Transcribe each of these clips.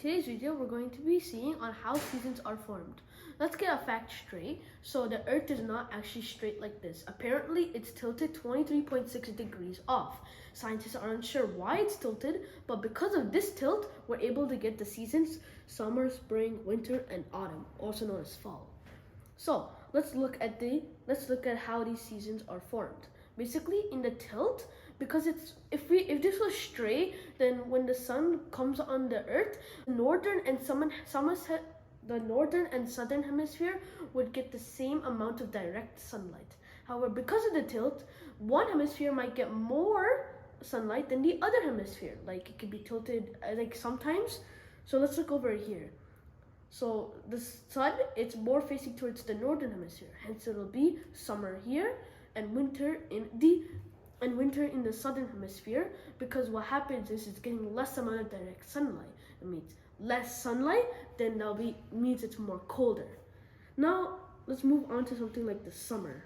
today's video, we're going to be seeing on how seasons are formed. Let's get a fact straight. So the Earth is not actually straight like this. Apparently, it's tilted 23.6 degrees off. Scientists are unsure why it's tilted, but because of this tilt, we're able to get the seasons summer, spring, winter, and autumn, also known as fall. So let's look at how these seasons are formed. Basically, in the tilt, because if this was straight, then when the sun comes on the Earth, the northern and southern hemisphere would get the same amount of direct sunlight. However, because of the tilt, one hemisphere might get more sunlight than the other hemisphere. Like it could be tilted like sometimes. So let's look over here. So the sun, it's more facing towards the northern hemisphere. Hence it'll be summer here and winter in the southern hemisphere, because what happens is it's getting less amount of direct sunlight. It means less sunlight, then means it's more colder. Now let's move on to something like the summer.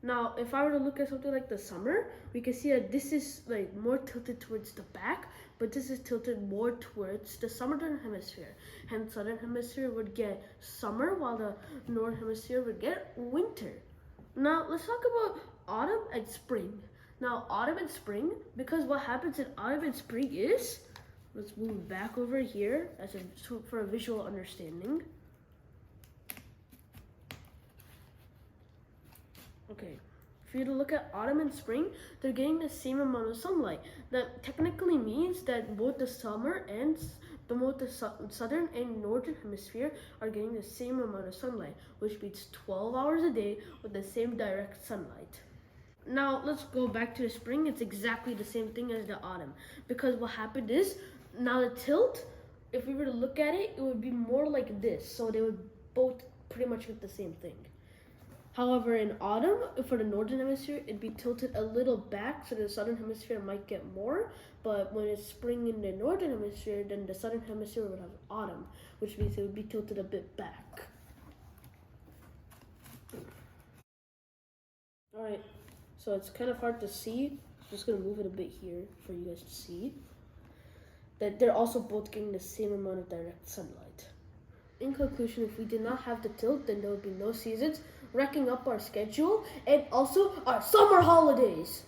Now, if I were to look at something like the summer, we can see that this is like more tilted towards the back, but this is tilted more towards the southern hemisphere. Hence, southern hemisphere would get summer, while the northern hemisphere would get winter. Now, let's talk about autumn and spring. Now, autumn and spring, because what happens in autumn and spring is, let's move back over here for a visual understanding. Okay, for you to look at autumn and spring, they're getting the same amount of sunlight. That technically means that both the southern and northern hemisphere are getting the same amount of sunlight, which means 12 hours a day with the same direct sunlight. Now let's go back to the spring. It's exactly the same thing as the autumn, because what happened is, now the tilt, if we were to look at it, it would be more like this. So they would both pretty much get the same thing. However, in autumn, for the northern hemisphere, it'd be tilted a little back, so the southern hemisphere might get more. But when it's spring in the northern hemisphere, then the southern hemisphere would have autumn, which means it would be tilted a bit back. Alright, so it's kind of hard to see. I'm just going to move it a bit here for you guys to see that they're also both getting the same amount of direct sunlight. In conclusion, if we did not have the tilt, then there would be no seasons, wrecking up our schedule and also our summer holidays.